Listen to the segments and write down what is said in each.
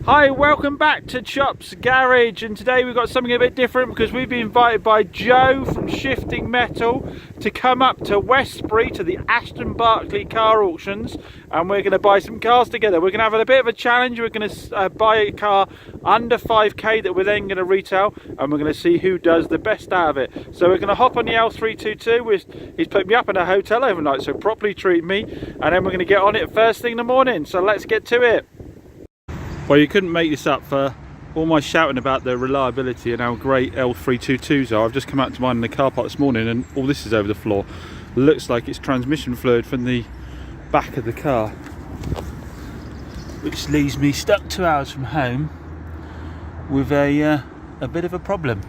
Hi, welcome back to Chop's Garage, and today we've got something a bit different because we've been invited by Joe from Shifting Metal to come up to Westbury to the Ashton Barclay car auctions, and we're going to buy some cars together. We're going to have a bit of a challenge. We're going to buy a car under 5k that we're then going to retail, and we're going to see who does the best out of it. So we're going to hop on the L322. He's put me up in a hotel overnight, so properly treat me, and then we're going to get on it first thing in the morning. So let's get to it. Well, you couldn't make this up for all my shouting about the reliability and how great L322s are. I've just come out to mine in the car park this morning and all this is over the floor. Looks like it's transmission fluid from the back of the car, which leaves me stuck 2 hours from home with a bit of a problem.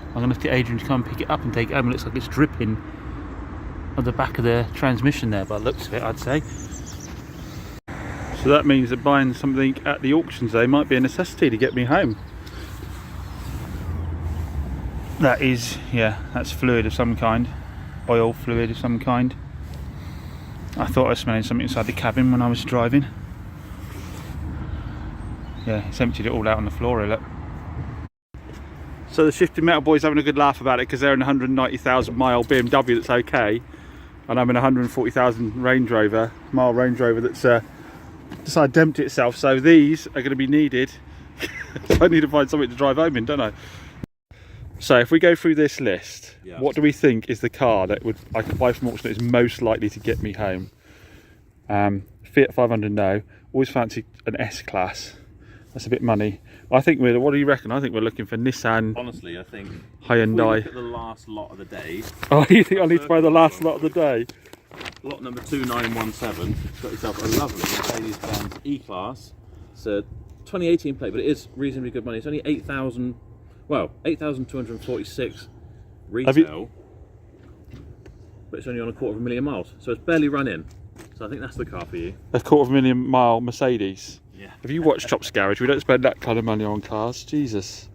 I'm going to have to get Adrian to come and pick it up and take it home. It looks like it's dripping on the back of the transmission there, by the looks of it, I'd say. So that means that buying something at the auctions today might be a necessity to get me home. That is, yeah, that's fluid of some kind. Oil fluid of some kind. I thought I was smelling something inside the cabin when I was driving. Yeah, it's emptied it all out on the floor here, look. So the Shifting Metal boys having a good laugh about it because they're in a 190,000 mile BMW that's okay. And I'm in a 140,000 Range Rover, Range Rover that's decided to empty itself, so these are going to be needed. I need to find something to drive home in, don't I? So if we go through this list, yeah, what do we think is the car that I could buy from auction that is most likely to get me home? Fiat 500, no. Always fancy an S-Class. That's a bit money. I think what do you reckon? I think we're looking for Nissan. Honestly, I think Hyundai. Look at the last lot of the day. Oh, you think I need to buy the last lot of the day? Lot number 2917. Got yourself a lovely Mercedes-Benz E-Class. It's a 2018 plate, but it is reasonably good money. It's only 8,000. Well, 8,246 retail, but it's only on 250,000 miles, so it's barely run in. So I think that's the car for you. A 250,000 mile Mercedes. Yeah. Have you watched Chop's Garage? We don't spend that kind of money on cars. Jesus.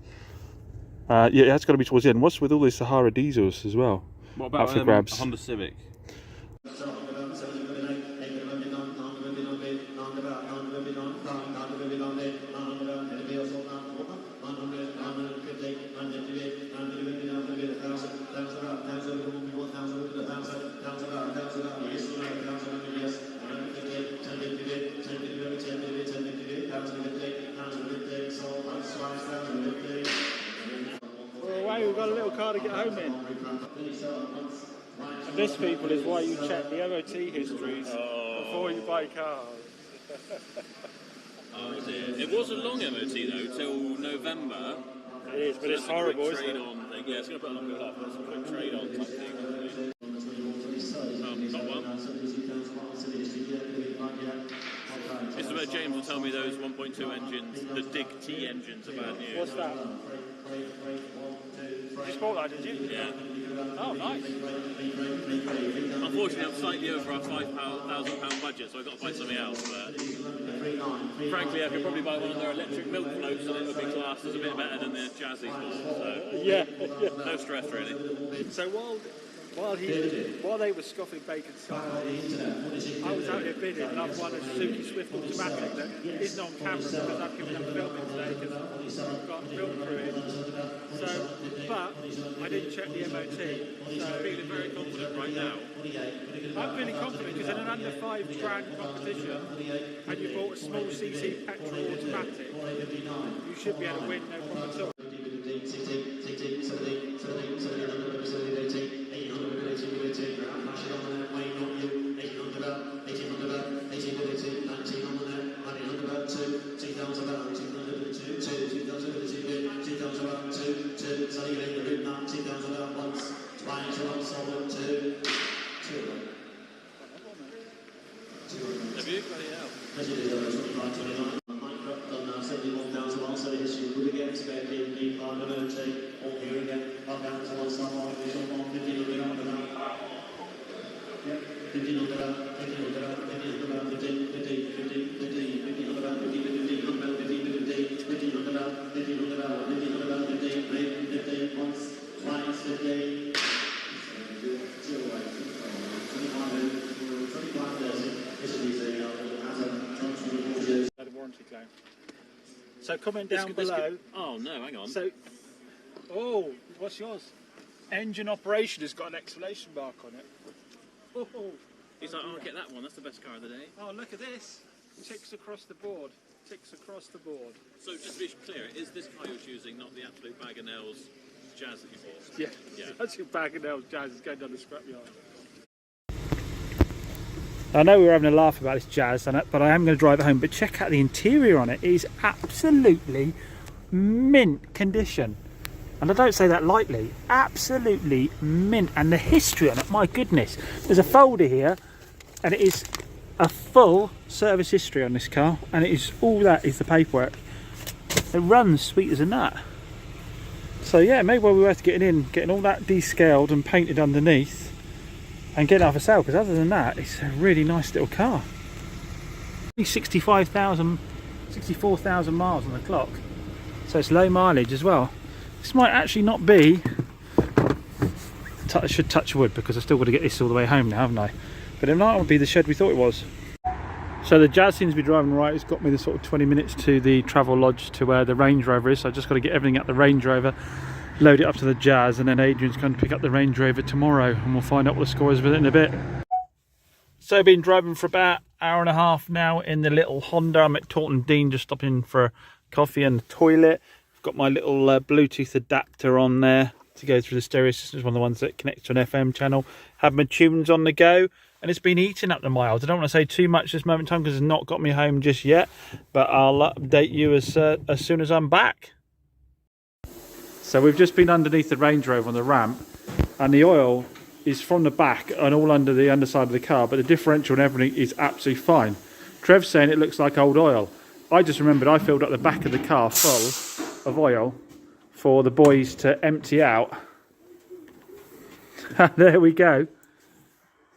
Yeah, it has got to be towards the end. What's with all these Sahara diesels as well? What about for grabs? A Honda Civic? We've got a little car to get home in. And this, people, is why you check the MOT histories before you buy cars. Oh dear. It was a long MOT though, till November. It is, but it's horrible, isn't it? Yeah, it's going to put a longer life, but it's a quick trade on type thing. Not one. Mr. Bert James will tell me those 1.2 engines, the Dig T engines, are bad news. What's that? You bought that, did you? Yeah. Oh, nice. Unfortunately, I'm slightly over our £5,000 budget, so I've got to buy something else. But frankly, I could probably buy one of their electric milk floats, and it would be classed as a bit better than the Jazzy Sport. So yeah. No stress, really. So while they were scoffing bacon style, I was out here bidding, and I've won a Suzuki Swift automatic that isn't on camera because I've given up filming today because I've got film crew in. So, but I didn't check the MOT, so I'm feeling very confident right now. I'm feeling confident because in an under £5,000 competition, and you bought a small CC petrol automatic, you should be able to win, no problem at all. Have you? Bloody hell. Warranty claim. So comment down below. Oh no, hang on. So, oh, what's yours? Engine operation has got an exclamation mark on it. Oh, He's like, oh, I'll get that one. That's the best car of the day. oh, look at this. Ticks across the board. Ticks across the board. So just to be clear, is this car you're choosing not the absolute bag of nails Jazz that you bought? Yeah, Yeah. that's your bag of nails, Jazz is going down the scrapyard. I know we were having a laugh about this Jazz, but I am going to drive it home. But check out the interior on it. It is absolutely mint condition. And I don't say that lightly. Absolutely mint. And the history on it, my goodness. There's a folder here, and it is a full service history on this car. And it is all that is the paperwork. It runs sweet as a nut. So yeah, maybe while we were getting all that descaled and painted underneath, and getting it off for sale, because other than that, it's a really nice little car. 64,000 miles on the clock, so it's low mileage as well. This might actually not be, I should touch wood because I've still got to get this all the way home now, haven't I? But it might not be the shed we thought it was. So the Jazz seems to be driving right. It's got me the sort of 20 minutes to the travel lodge to where the Range Rover is. So I just got to get everything out the Range Rover, load it up to the Jazz, and then Adrian's going to pick up the Range Rover tomorrow, and we'll find out what the score is with it in a bit. So I've been driving for about an hour and a half now in the little Honda. I'm at Taunton Dean, just stopping for coffee and the toilet. I've got my little Bluetooth adapter on there to go through the stereo system. It's one of the ones that connects to an FM channel. Have my tunes on the go, and it's been eating up the miles. I don't want to say too much this moment in time because it's not got me home just yet, but I'll update you as soon as I'm back. So we've just been underneath the Range Rover on the ramp, and the oil is from the back and all under the underside of the car, but the differential and everything is absolutely fine. Trev's saying it looks like old oil. I just remembered I filled up the back of the car full of oil for the boys to empty out. There we go.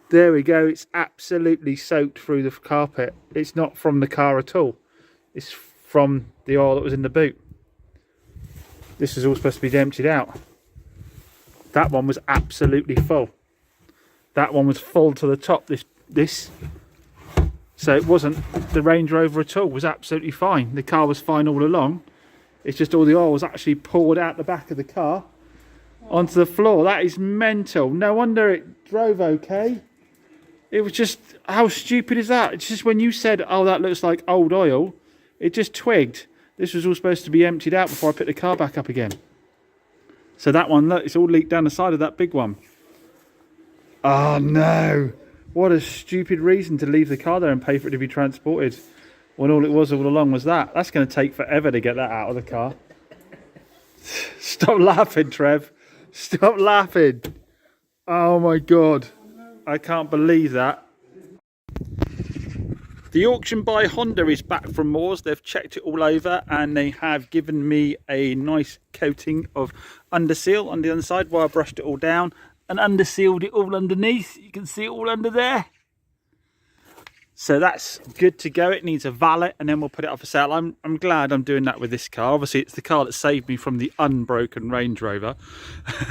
There we go. It's absolutely soaked through the carpet. It's not from the car at all. It's from the oil that was in the boot. This is all supposed to be emptied out. That one was absolutely full. That one was full to the top. This. So it wasn't the Range Rover at all. It was absolutely fine. The car was fine all along. It's just all the oil was actually poured out the back of the car onto the floor. That is mental. No wonder it drove okay. It was just, how stupid is that? It's just when you said, oh, that looks like old oil, it just twigged. This was all supposed to be emptied out before I picked the car back up again. So that one, look, it's all leaked down the side of that big one. Oh no, what a stupid reason to leave the car there and pay for it to be transported, when all it was all along was that. That's going to take forever to get that out of the car. Stop laughing, Trev. Stop laughing. Oh my God. I can't believe that. The auction by Honda is back from Moors. They've checked it all over and they have given me a nice coating of underseal on the underside while I brushed it all down and undersealed it all underneath. You can see it all under there. So that's good to go. It needs a valet and then we'll put it up for sale. I'm glad I'm doing that with this car. Obviously it's the car that saved me from the unbroken Range Rover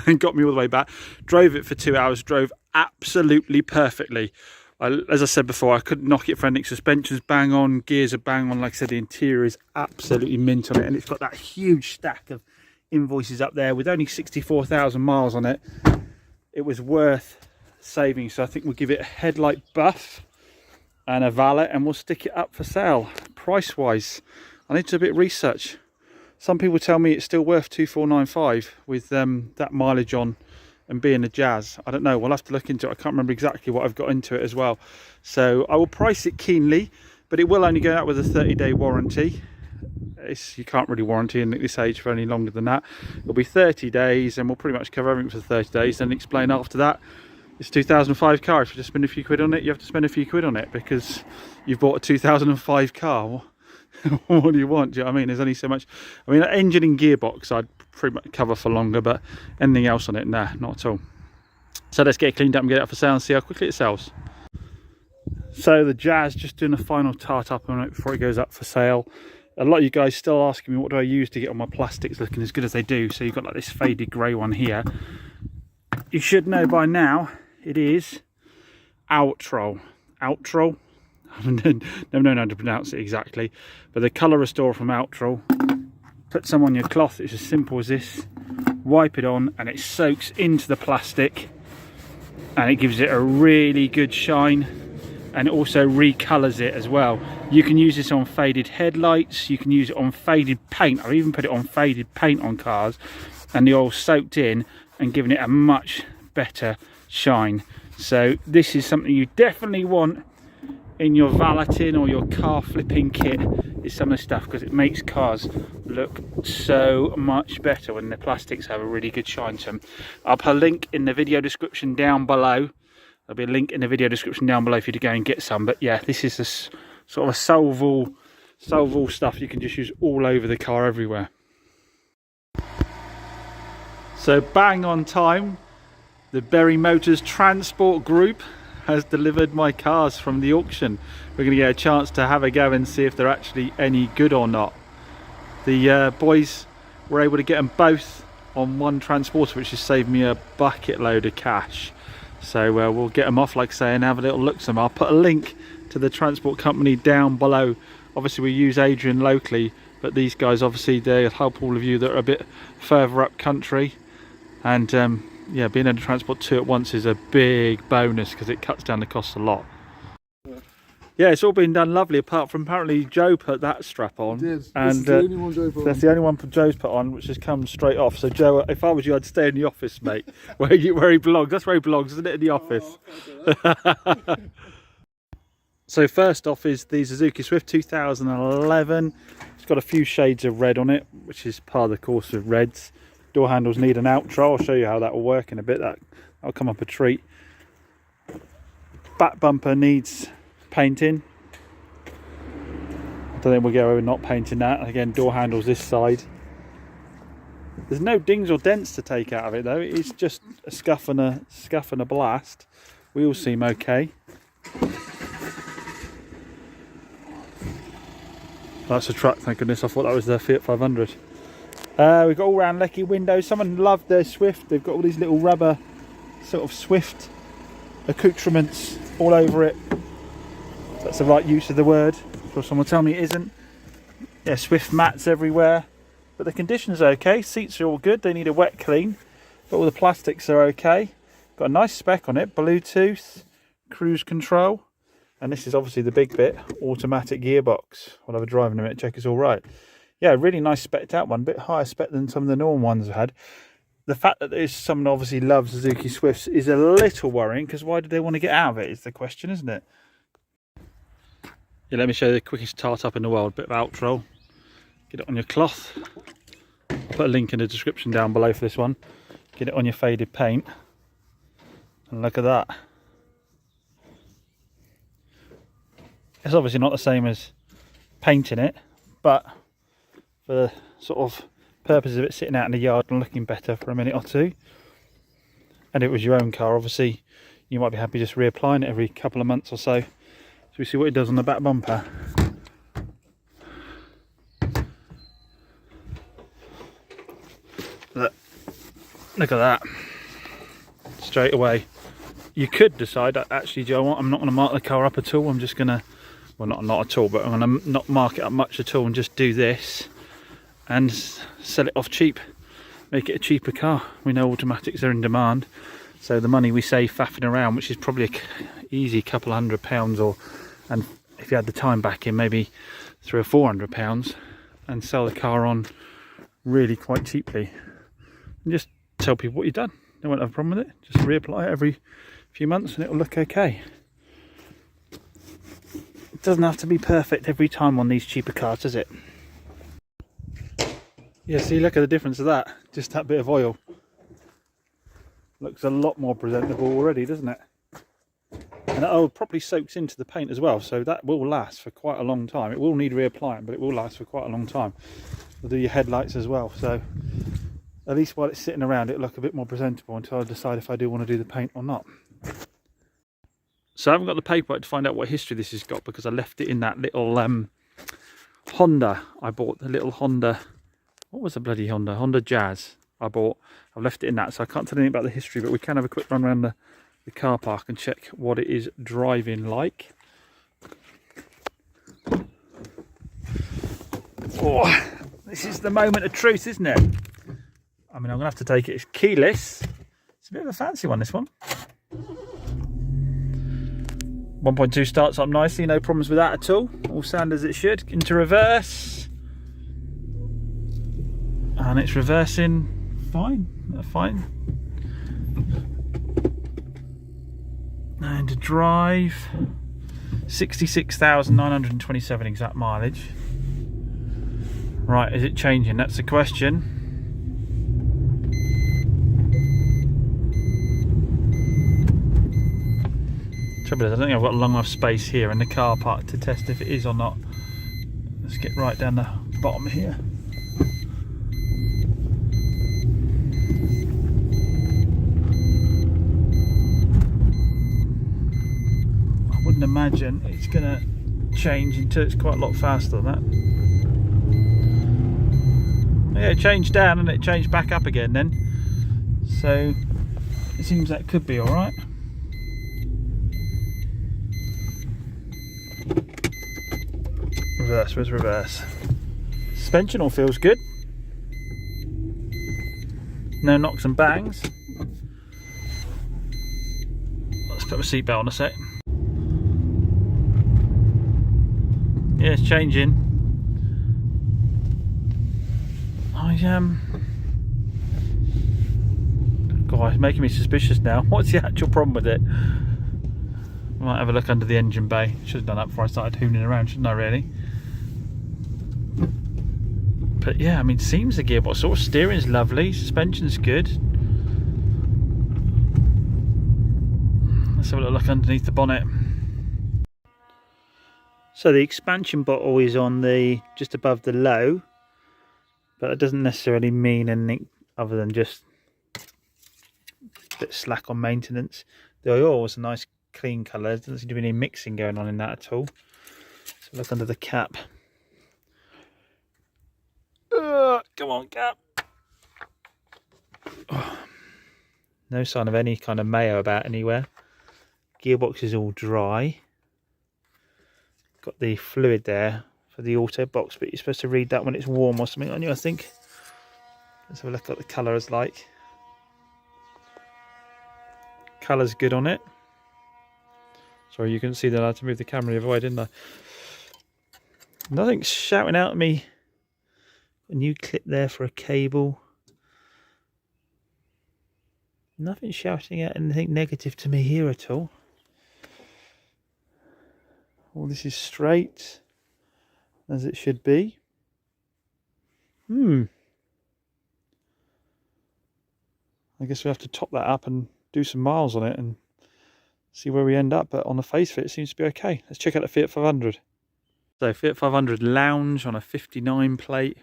and got me all the way back. Drove it for 2 hours, drove absolutely perfectly. As I said before, I couldn't knock it for anything. Suspension's bang on, gears are bang on. Like I said, the interior is absolutely mint on it, and it's got that huge stack of invoices up there. With only 64,000 miles on it, it was worth saving. So I think we'll give it a headlight buff and a valet, and we'll stick it up for sale. Price wise, I need to do a bit of research. Some people tell me it's still worth 2,495 with that mileage on and being a Jazz. I don't know, we'll have to look into it. I can't remember exactly what I've got into it as well. So I will price it keenly, but it will only go out with a 30-day warranty. You can't really warranty in this age for any longer than that. It'll be 30 days and we'll pretty much cover everything for 30 days and explain after that. It's a 2005 car. If you just spend a few quid on it, you have to spend a few quid on it because you've bought a 2005 car. What do you want? Do you know what I mean? There's only so much. I mean, engine and gearbox I'd pretty much cover for longer, but anything else on it, nah, not at all. So let's get it cleaned up and get it up for sale and see how quickly it sells. So the Jazz, just doing a final tart up on it before it goes up for sale. A lot of you guys still asking me what do I use to get all my plastics looking as good as they do. So you've got like this faded grey one here. You should know by now it is Outro. Outro. Never known how to pronounce it exactly, but the colour restorer from Outro Put some on your cloth, it's as simple as this. Wipe it on and it soaks into the plastic and it gives it a really good shine, and it also recolours it as well. You can use this on faded headlights, you can use it on faded paint. I've even put it on faded paint on cars, and the oil soaked in and giving it a much better shine. So this is something you definitely want in your valeting or your car flipping kit, is some of the stuff, because it makes cars look so much better when the plastics have a really good shine to them. I'll put a link in the video description down below. There'll be a link in the video description down below for you to go and get some. But yeah, this is a sort of a solve-all stuff you can just use all over the car, everywhere. So bang on time, the Berry Motors Transport Group has delivered my cars from the auction. We're going to get a chance to have a go and see if they're actually any good or not. The boys were able to get them both on one transporter, which has saved me a bucket load of cash. So we'll get them off, like I say, and have a little look at them. I'll put a link to the transport company down below. Obviously we use Adrian locally, but these guys obviously they help all of you that are a bit further up country. And yeah, being able to transport two at once is a big bonus because it cuts down the cost a lot. Yeah, it's all been done lovely, apart from apparently Joe put that strap on. It did. And this is the only one Joe put on. That's the only one Joe's put on, which has come straight off. So Joe, if I was you, I'd stay in the office, mate, where he belongs. That's where he belongs, isn't it, in the office? Oh, so first off is the Suzuki Swift 2011. It's got a few shades of red on it, which is part of the course of reds. Door handles need an outro. I'll show you how that will work in a bit. That'll come up a treat. Back bumper needs painting. I don't think we'll get away with not painting that. Again, door handles this side. There's no dings or dents to take out of it though. It's just a scuff and a blast. Wheels seem okay. That's a truck, thank goodness. I thought that was the Fiat 500. We've got all round Lecky windows. Someone loved their Swift. They've got all these little rubber sort of Swift accoutrements all over it. That's the right use of the word. Or someone tell me it isn't. Yeah, Swift mats everywhere. But the conditions are okay. Seats are all good. They need a wet clean. But all the plastics are okay. Got a nice spec on it. Bluetooth, cruise control. And this is obviously the big bit. Automatic gearbox. I'll have a drive in a minute, check it's all right. Yeah, really nice spec'd out one. A bit higher spec than some of the normal ones I've had. The fact that there's someone obviously loves Suzuki Swifts is a little worrying, because why do they want to get out of it is the question, isn't it? Yeah, let me show you the quickest tart up in the world. Bit of outro. Get it on your cloth. I'll put a link in the description down below for this one. Get it on your faded paint. And look at that. It's obviously not the same as painting it, but for the sort of purpose of it sitting out in the yard and looking better for a minute or two, and it was your own car, obviously you might be happy just reapplying it every couple of months or so. So we see what it does on the back bumper. Look at that. Straight away. You could decide, actually, Joe, I'm not going to mark the car up at all. I'm just going to, well, not at all, but I'm going to not mark it up much at all and just do this and sell it off cheap. Make it a cheaper car. We know automatics are in demand. So the money we save faffing around, which is probably an easy couple £100, and if you had the time back in, maybe £300 or £400, and sell the car on really quite cheaply. And just tell people what you've done. They won't have a problem with it. Just reapply it every few months and it'll look okay. It doesn't have to be perfect every time on these cheaper cars, does it? Yeah, see, look at the difference of that. Just that bit of oil. Looks a lot more presentable already, doesn't it? And that oil probably soaks into the paint as well, so that will last for quite a long time. It will need reapplying, but it will last for quite a long time. We'll do your headlights as well, so at least while it's sitting around, it'll look a bit more presentable until I decide if I do want to do the paint or not. So I haven't got the paperwork to find out what history this has got, because I left it in that little Honda. I bought the little Honda. What was the bloody Honda? Honda Jazz I bought. I've left it in that, so I can't tell anything about the history, but we can have a quick run around the car park and check what it is driving like. Oh, This is the moment of truth, isn't it? I mean, I'm gonna have to take it. It's keyless. It's a bit of a fancy one, this one. 1.2 starts up nicely, no problems with that at all. All sound as it should. Into reverse. And it's reversing fine. Fine. And to drive. 66,927 exact mileage. Right, is it changing? That's the question. Trouble is, I don't think I've got long enough space here in the car park to test if it is or not. Let's get right down the bottom here. I wouldn't imagine it's going to change until it's quite a lot faster than that. Yeah, it changed down and it changed back up again then. So it seems that could be alright. Reverse, where's reverse? Suspension all feels good. No knocks and bangs. Let's put my seatbelt on a sec. Yeah, it's changing. God, it's making me suspicious now. What's the actual problem with it? I might have a look under the engine bay. Should have done that before I started hooning around, shouldn't I really? But yeah, I mean, seems the gearbox sort of steering's lovely, suspension's good. Let's have a little look underneath the bonnet. So the expansion bottle is on the just above the low, but that doesn't necessarily mean anything other than just a bit slack on maintenance. The oil was a nice clean colour. There doesn't seem to be any mixing going on in that at all. So look under the cap. Come on, cap. Oh, no sign of any kind of mayo about anywhere. Gearbox is all dry. Got the fluid there for the auto box, but you're supposed to read that when it's warm or something on you, I think. Let's have a look at what the colour is like. Colour's good on it. Sorry, you couldn't see that. I had to move the camera the other way, didn't I? Nothing's shouting out at me. A new clip there for a cable. Nothing shouting out anything negative to me here at all. All this is straight as it should be. I guess we have to top that up and do some miles on it and see where we end up, but on the face of it, it seems to be okay. Let's check out the Fiat 500. So Fiat 500 Lounge on a 59 plate.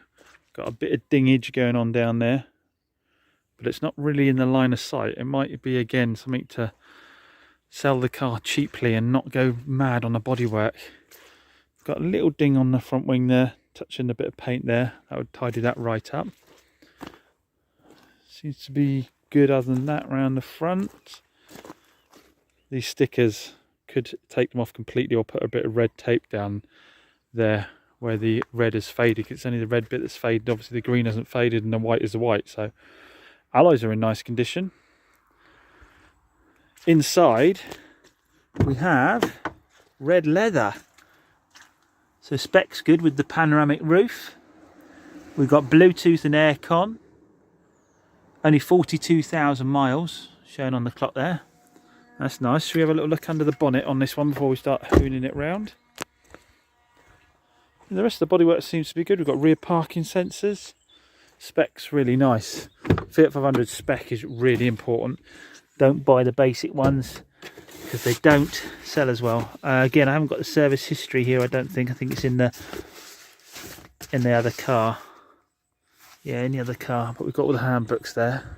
Got a bit of dingage going on down there, but it's not really in the line of sight. It might be, again, something to sell the car cheaply and not go mad on the bodywork. Got a little ding on the front wing there, touching a bit of paint there. That would tidy that right up. Seems to be good other than that around the front. These stickers, could take them off completely or put a bit of red tape down there where the red is faded. It's only the red bit that's faded. Obviously the green hasn't faded and the white is the white. So alloys are in nice condition. Inside we have red leather. So specs good with the panoramic roof. We've got Bluetooth and aircon. Only 42,000 miles shown on the clock there. That's nice. Should we have a little look under the bonnet on this one before we start hooning it round? And the rest of the bodywork seems to be good. We've got rear parking sensors. Spec's really nice. Fiat 500 spec is really important. Don't buy the basic ones because they don't sell as well. Again, I haven't got the service history here. I don't think. I think it's in the other car. Yeah, in the other car. But we've got all the handbooks there.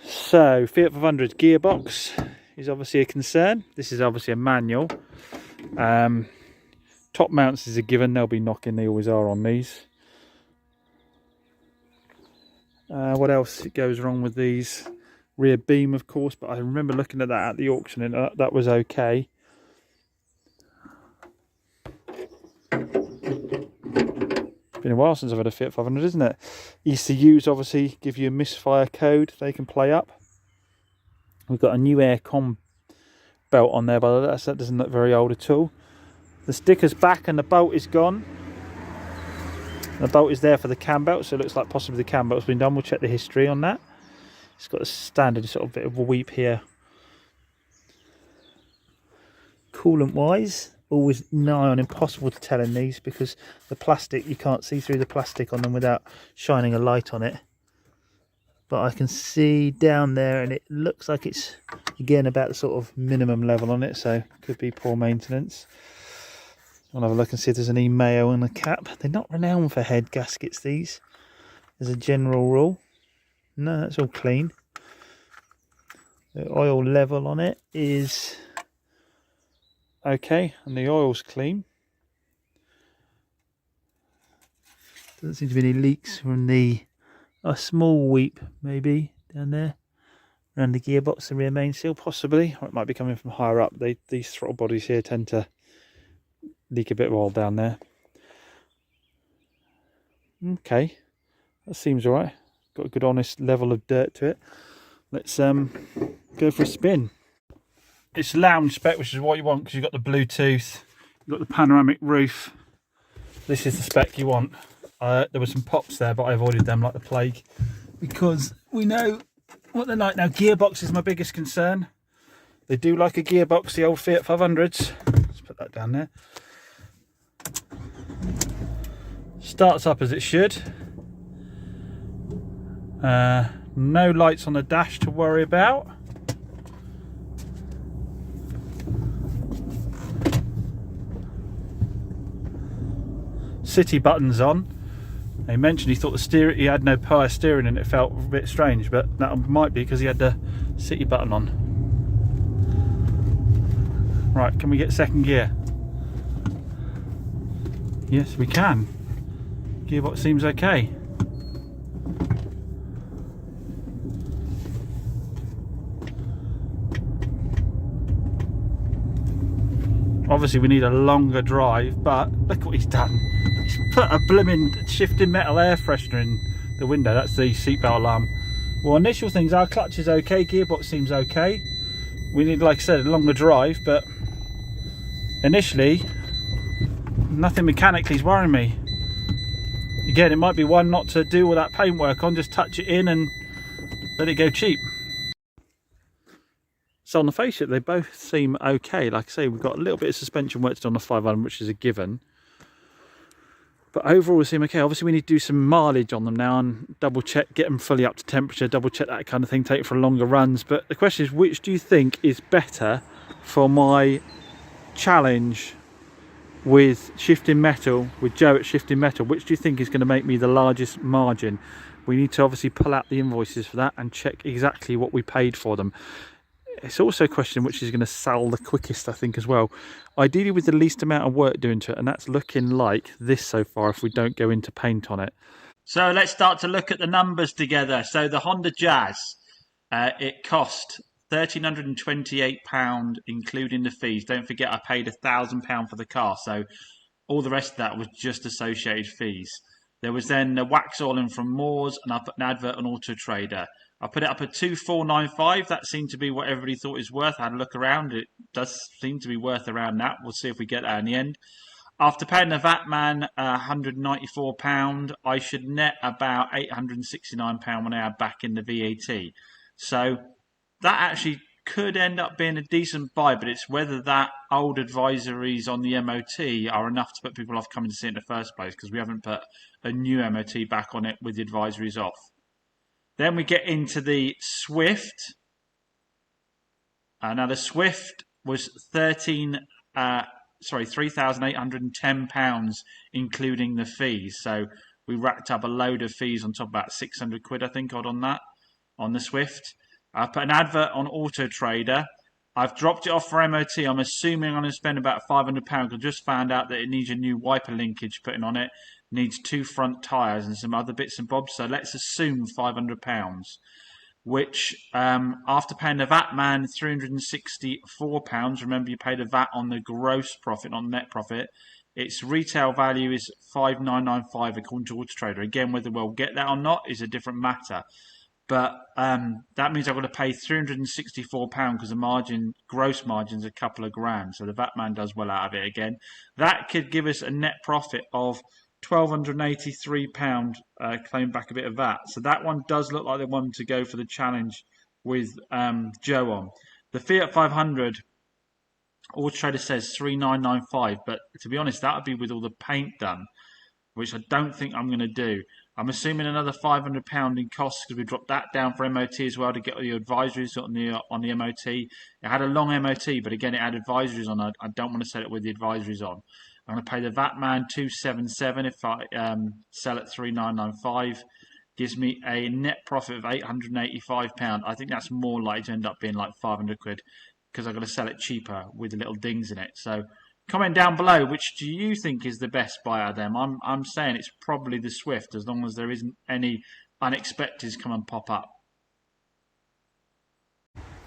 So Fiat 500 gearbox is obviously a concern. This is obviously a manual. Top mounts is a given. They'll be knocking. They always are on these. What else goes wrong with these? Rear beam, of course, but I remember looking at that at the auction and that was okay. been a while since I've had a Fiat 500, isn't it? ECUs obviously give you a misfire code they can play up. We've got a new aircon belt on there, but that doesn't look very old at all. The sticker's back and the bolt is gone. The bolt is there for the cam belt, so it looks like possibly the cam belt's been done. We'll check the history on that. It's got a standard sort of bit of a weep here. Coolant wise, always nigh on impossible to tell in these because the plastic, you can't see through the plastic on them without shining a light on it. But I can see down there and it looks like it's again about the sort of minimum level on it, so could be poor maintenance. I'll have a look and see if there's any mayo on the cap. They're not renowned for head gaskets, these, as a general rule. No, that's all clean. The oil level on it is okay, and the oil's clean. Doesn't seem to be any leaks from a small weep maybe down there around the gearbox and rear main seal, possibly, or it might be coming from higher up. These throttle bodies here tend to leak a bit of oil down there. Okay, that seems all right. Got a good honest level of dirt to it. Let's go for a spin. It's lounge spec, which is what you want because you've got the Bluetooth, you've got the panoramic roof. This is the spec you want. There were some pops there, but I avoided them like the plague because we know what they're like. Now, gearbox is my biggest concern. They do like a gearbox, the old Fiat 500s. Let's put that down there. Starts up as it should. No lights on the dash to worry about. City buttons on. He mentioned he thought he had no power steering and it felt a bit strange, but that might be because he had the city button on. Right, can we get second gear? Yes, we can. Gearbox seems okay. Obviously we need a longer drive, but look what he's done. He's put a blooming shifting metal air freshener in the window. That's the seatbelt alarm. Well, initial things, our clutch is okay, gearbox seems okay. We need, like I said, a longer drive, but initially nothing mechanically is worrying me. Again, it might be one not to do all that paintwork on, just touch it in and let it go cheap. So on the face of it, they both seem okay. Like I say, we've got a little bit of suspension work to do on the 500, which is a given. But overall, they seem okay. Obviously, we need to do some mileage on them now and double check, get them fully up to temperature, double check that kind of thing, take it for longer runs. But the question is, which do you think is better for my challenge with shifting metal, with Joe at shifting metal? Which do you think is going to make me the largest margin? We need to obviously pull out the invoices for that and check exactly what we paid for them. It's also a question which is going to sell the quickest, I think, as well. Ideally with the least amount of work doing to it, and that's looking like this so far if we don't go into paint on it. So let's start to look at the numbers together. So the Honda Jazz, it cost £1,328 including the fees. Don't forget I paid £1,000 for the car, so all the rest of that was just associated fees. There was then the wax oiling from Moores, and I put an advert on Auto Trader. I put it up at 2,495. That seemed to be what everybody thought it was worth. I had a look around. It does seem to be worth around that. We'll see if we get that in the end. After paying the VAT man £194, I should net about £869 when I add back in the VAT. So that actually could end up being a decent buy, but it's whether that old advisories on the MOT are enough to put people off coming to see it in the first place, because we haven't put a new MOT back on it with the advisories off. Then we get into the Swift. Now the Swift was £3,810 including the fees. So we racked up a load of fees on top of about 600 quid, I think, on that, on the Swift. I put an advert on Auto Trader. I've dropped it off for MOT. I'm assuming I'm going to spend about £500. I just found out that it needs a new wiper linkage putting on it. Needs 2 front tyres and some other bits and bobs. So let's assume £500, which after paying the VAT man £364, remember you pay the VAT on the gross profit, not net profit, Its retail value is 5,995 according to Auto Trader. Again, whether we'll get that or not is a different matter. But that means I've got to pay £364 because the gross margin's a couple of grand. So the VAT man does well out of it again. That could give us a net profit of £1,283, claim back a bit of VAT. So that one does look like the one to go for the challenge with Joe on. The Fiat 500, Auto Trader says 3,995, but to be honest, that would be with all the paint done, which I don't think I'm going to do. I'm assuming another £500 in costs because we dropped that down for MOT as well to get all the advisories on the MOT. It had a long MOT, but again, it had advisories on. I don't want to sell it with the advisories on. I'm going to pay the VAT man £277 if I sell at £3,995. Gives me a net profit of £885. I think that's more likely to end up being like 500 quid because I've got to sell it cheaper with the little dings in it. So comment down below, which do you think is the best buy out of them? I'm saying it's probably the Swift, as long as there isn't any unexpecteds come and pop up.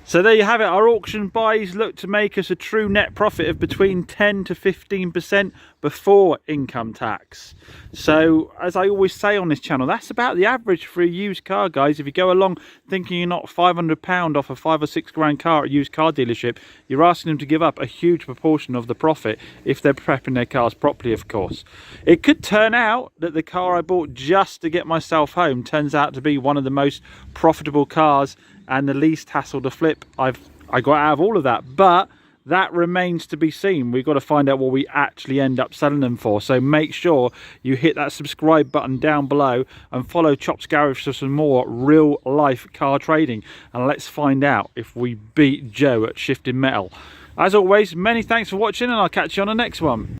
So there you have it. Our auction buys look to make us a true net profit of between 10 to 15% before income tax. So as I always say on this channel, that's about the average for a used car, guys. If you go along thinking you're not £500 off a 5 or 6 grand car at a used car dealership, you're asking them to give up a huge proportion of the profit if they're prepping their cars properly, of course. It could turn out that the car I bought just to get myself home turns out to be one of the most profitable cars and the least hassle to flip I got out of all of that, but that remains to be seen. We've got to find out what we actually end up selling them for. So make sure you hit that subscribe button down below and follow Chop's Garage for some more real life car trading, and let's find out if we beat Joe at shifting metal. As always, many thanks for watching, and I'll catch you on the next one.